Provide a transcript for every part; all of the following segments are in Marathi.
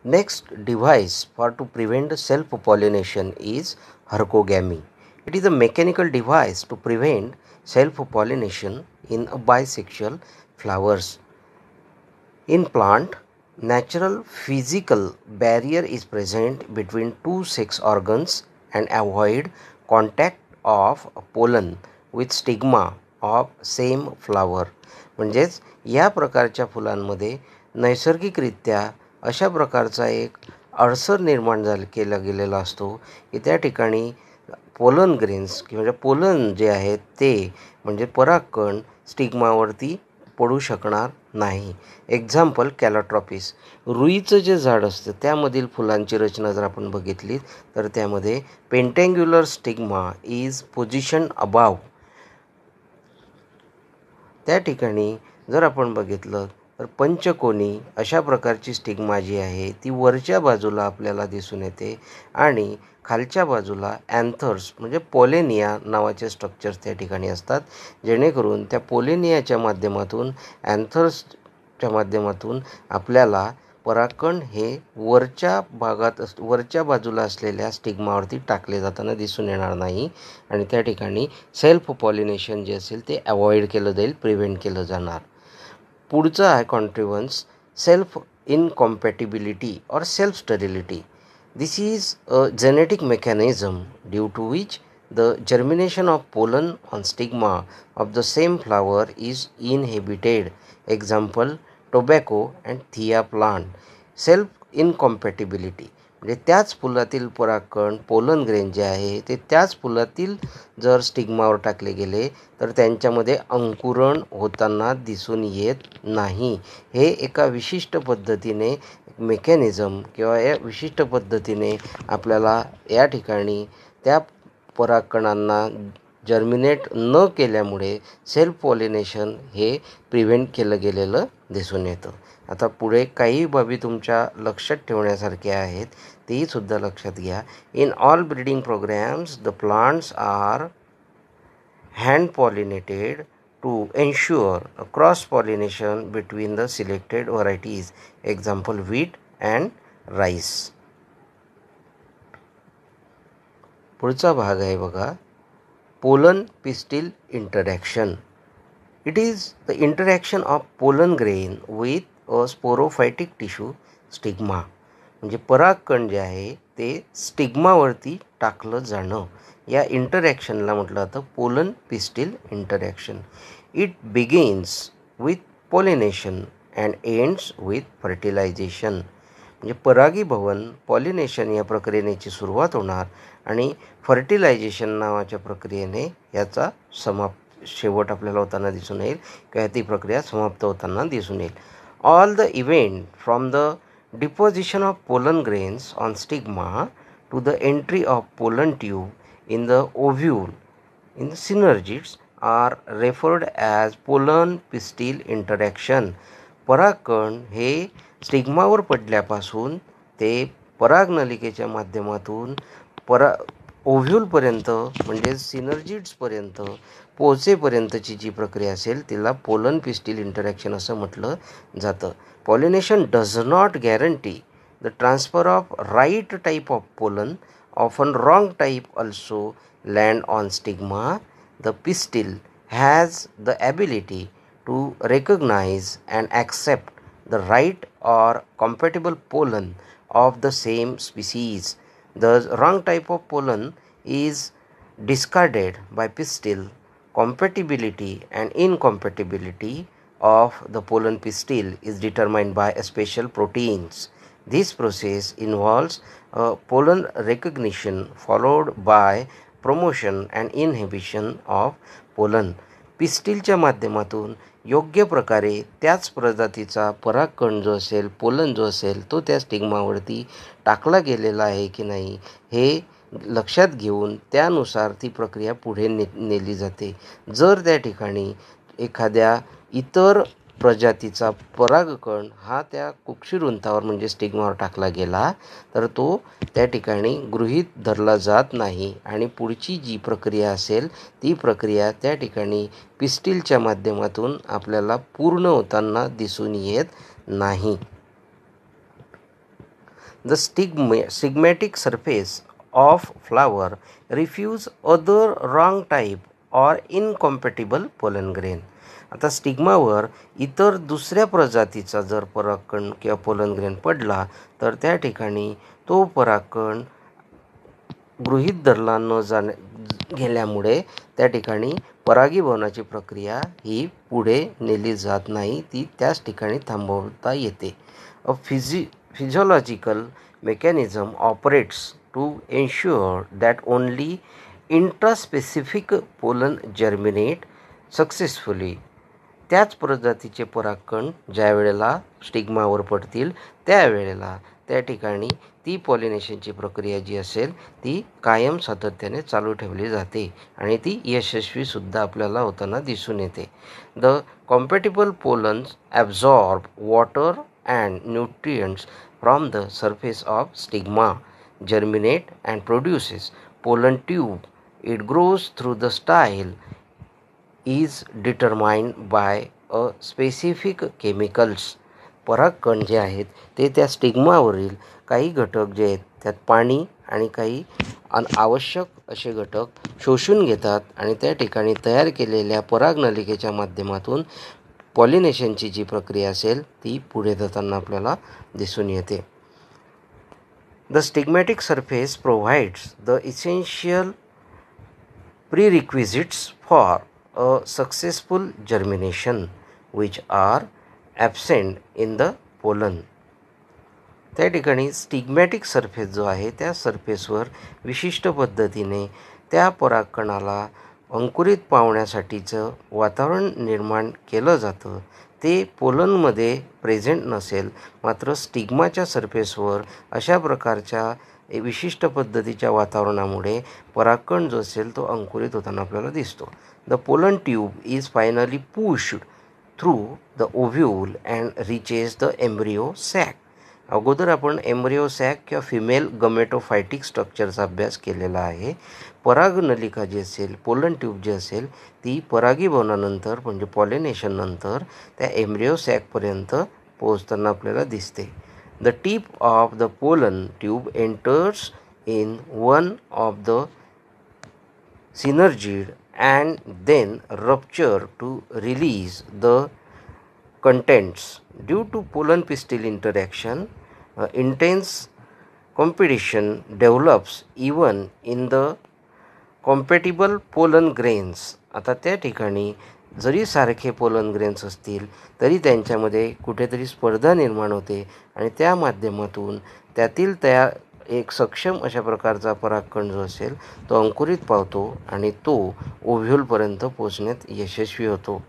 Next device for to prevent self-pollination is hercogamy. It is a mechanical device to prevent self-pollination in a bisexual flowers. In plant, natural physical barrier is present between two sex organs and avoid contact of pollen with stigma of same flower. म्हणजेच या प्रकारच्या फुलांमध्ये नैसर्गिकरित्या अशा प्रकारचा एक अडसर निर्माण केला गेलेला असतो की त्या ठिकाणी पोलन ग्रेन्स किंवा पोलन जे आहेत ते म्हणजे परागकण स्टिग्मावरती पडू शकणार नाही. एक्झाम्पल कॅलोट्रॉपिस. रुईचं जे झाड असतं त्यामधील फुलांची रचना जर आपण बघितली तर त्यामध्ये पेंटँग्युलर स्टिग्मा इज पोझिशन अबाव. त्या ठिकाणी जर आपण बघितलं तर पंचकोनी अशा प्रकारची स्टिग्मा जी आहे ती वरच्या बाजूला आपल्याला दिसून येते आणि खालच्या बाजूला अँथर्स म्हणजे पोलेनिया नावाचे स्ट्रक्चर्स त्या ठिकाणी असतात, जेणेकरून त्या पोलेनियाच्या माध्यमातून अँथर्सच्या माध्यमातून आपल्याला परागकण हे वरच्या बाजूला असलेल्या स्टिग्मावरती टाकले जाताना दिसून येणार नाही आणि त्या ठिकाणी सेल्फ पॉलिनेशन जे असेल ते अवॉइड केलं जाईल, प्रिव्हेंट केलं जाणार. पुढचा आहे कॉन्ट्रिव्हन्स सेल्फ इनकॉम्पॅटिबिलिटी और self sterility. This is a genetic mechanism due to which the germination of pollen on stigma of the same flower is inhibited. Example, tobacco and thea plant. Self incompatibility म्हणजे त्याच फुलातील परागकण पोलन ग्रेन जे आहे ते त्याच फुलातील जर स्टिग्मावर टाकले गेले तर त्यांच्यामध्ये अंकुरण होताना दिसून येत नाही. हे एका विशिष्ट पद्धतीने मेकॅनिझम किंवा या विशिष्ट पद्धतीने आपल्याला या ठिकाणी त्या परागकणांना जर्मिनेट न केल्यामुळे सेल्फ पॉलिनेशन हे प्रिव्हेंट केलं गेलेलं दिसून येतं. आता पुढे काही बाबी तुमच्या लक्षात ठेवण्यासारख्या आहेत, तेही सुद्धा लक्षात घ्या. In all breeding programmes the plants are hand pollinated to ensure a cross pollination between the selected varieties. Example, wheat and rice. पुढचा भाग आहे बघा, pollen pistil interaction. It is the interaction of pollen grain with a sporophytic tissue stigma. म्हणजे परागकण जे आहे ते स्टिग्मावरती टाकलं जाणं, या इंटरॅक्शनला म्हटलं जातं pollen pistil interaction. It begins with pollination and ends with fertilisation. म्हणजे परागीभवन पॉलिनेशन या प्रक्रियेची सुरुवात होणार आणि फर्टिलायझेशन नावाच्या प्रक्रियेने याचा शेवट आपल्याला होताना दिसून येईल किंवा ती प्रक्रिया समाप्त होताना दिसून येईल. All the event from the deposition of pollen grains on stigma to the entry of pollen tube in the ovule in the synergids are referred as pollen pistil interaction. परागकण हे स्टिग्मावर पडल्यापासून ते परागनलिकेच्या माध्यमातून ओव्ह्यूलपर्यंत म्हणजे सिनर्जिड्सपर्यंत पोहोचेपर्यंतची जी प्रक्रिया असेल तिला पोलन पिस्टिल इंटरॅक्शन असं म्हटलं जातं. Pollination does not guarantee the transfer of right type of pollen. Often wrong type also land on stigma. The pistil has the ability to recognize and accept the right or compatible pollen of the same species. The wrong type of pollen is discarded by pistil. Compatibility and incompatibility of the pollen pistil is determined by special proteins. This process involves pollen recognition followed by promotion and inhibition of pollen. पिस्टिलच्या माध्यमातून योग्य प्रकारे त्याच प्रजातीचा परागकण जो असेल, पोलन जो असेल तो त्या स्टिग्मावरती टाकला गेलेला आहे की नाही हे लक्षात घेऊन त्यानुसार ती प्रक्रिया पुढे नेली जाते. जर त्या ठिकाणी एखाद्या इतर प्रजातीचा परागकण हा त्या कुक्षिरुंतावर म्हणजे स्टिग्मावर टाकला गेला तर तो त्या ठिकाणी गृहीत धरला जात नाही आणि पुढची जी प्रक्रिया असेल ती प्रक्रिया त्या ठिकाणी पिस्टिलच्या माध्यमातून आपल्याला पूर्ण होताना दिसून येत नाही. The stigmatic surface of flower refuse other wrong type or incompatible pollen grain. आता स्टिग्मावर इतर दुसऱ्या प्रजातीचा जर परागकण किंवा पोलन ग्रेन पडला तर त्या ठिकाणी तो परागकण गृहीत धरला न गेल्यामुळे त्या ठिकाणी परागीभवनाची प्रक्रिया ही पुढे नेली जात नाही, ती त्याच ठिकाणी थांबवता येते. अ physiological mechanism operates to ensure that only intraspecific pollen germinate successfully. त्याच प्रजातीचे परागकण ज्या वेळेला स्टिग्मावर पडतील त्यावेळेला त्या ठिकाणी ती पॉलिनेशनची प्रक्रिया जी असेल ती कायम सातत्याने चालू ठेवली जाते आणि ती यशस्वीसुद्धा आपल्याला होताना दिसून येते. The compatible pollens absorb water and nutrients from the surface of stigma, germinate and produces pollen tube. It grows through the style is determined by a specific chemicals. परागकण जे आहेत ते त्या स्टिग्मावरील काही घटक जे आहेत त्यात पाणी आणि काही आवश्यक असे घटक शोषून घेतात आणि त्या ठिकाणी तयार केलेल्या परागनलिकेच्या माध्यमातून पॉलिनेशनची जी प्रक्रिया असेल ती पुढे जाताना आपल्याला दिसून येते. The stigmatic surface provides the essential prerequisites for a successful germination which are absent in the pollen. त्या ठिकाणी स्टिग्मॅटिक सरफेस जो आहे त्या सरफेसवर विशिष्ट पद्धतीने त्या परागकणाला अंकुरित पावण्यासाठीचं वातावरण निर्माण केलं जातं. ते पोलनमध्ये प्रेझेंट नसेल, मात्र स्टिग्माच्या सरफेसवर अशा प्रकारच्या विशिष्ट पद्धतीच्या वातावरणामुळे परागकण जो असेल तो अंकुरित होताना आपल्याला दिसतो. The pollen tube is finally pushed through the ovule and reaches the embryo sac. अगोदर आपण एम्ब्रिओ सॅक किंवा फिमेल गमेटोफायटिक स्ट्रक्चरचा अभ्यास केलेला आहे. परागनलिका जी असेल, पोलन ट्यूब जी असेल ती परागीभवनानंतर म्हणजे पॉलिनेशननंतर त्या एम्ब्रिओ सॅकपर्यंत पोहोचताना आपल्याला दिसते. The tip of the pollen tube enters in one of the synergid and then rupture to release the contents. Due to pollen pistil interaction, intense competition develops even in the compatible pollen grains. आता त्या ठिकाणी जरी सारखे पोलन ग्रेन्स असतील तरी त्यांच्यामध्ये कुठेतरी स्पर्धा निर्माण होते आणि त्या माध्यमातून त्यातील एक सक्षम अशा प्रकारचा परागकण जो असेल तो अंकुरित पावतो आणि तो ओव्ह्यूलपर्यंत पोचण्यात यशस्वी होतो.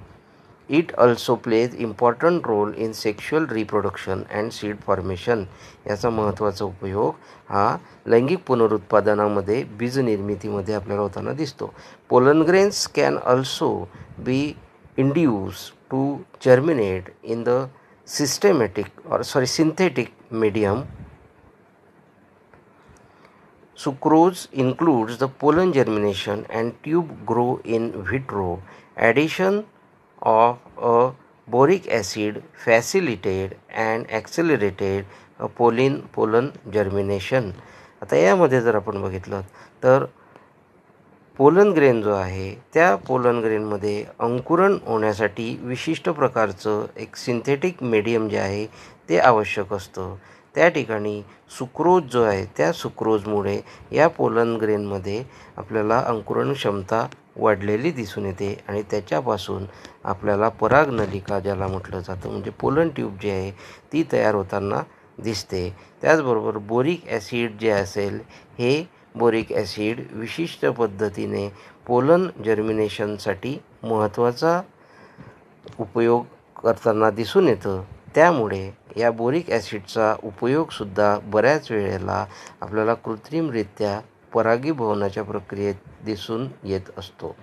It also plays important role in sexual reproduction and seed formation. याचा महत्त्वाचा उपयोग हा लैंगिक पुनरुत्पादनामध्ये बीज निर्मितीमध्ये आपल्याला होताना दिसतो. Pollen grains can also be induce to germinate in the synthetic medium. Sucrose includes the pollen germination and tube grow in vitro. Addition of a boric acid facilitated and accelerated pollen germination. आता यामध्ये जर आपण बघितलं तर पोलन ग्रेन जो आहे त्या पोलन ग्रेनमध्ये अंकुरण होण्यासाठी विशिष्ट प्रकारचं एक सिंथेटिक मीडियम जे आहे ते आवश्यक असतं. त्या ठिकाणी सुक्रोज जो आहे त्या सुक्रोजमुळे या पोलन ग्रेनमध्ये आपल्याला अंकुरण क्षमता वाढलेली दिसून येते आणि त्याच्यापासून आपल्याला परागनलिका ज्याला म्हटलं जातं म्हणजे पोलन ट्यूब जी आहे ती तयार होताना दिसते. त्याचबरोबर बोरिक ॲसिड जे असेल हे बोरिक ॲसिड विशिष्ट पद्धतीने पोलन जर्मिनेशनसाठी महत्त्वाचा उपयोग करताना दिसून येतं. त्यामुळे या बोरिक ॲसिडचा उपयोगसुद्धा बऱ्याच वेळेला आपल्याला कृत्रिमरित्या परागीभवनाच्या प्रक्रियेत दिसून येत असतो.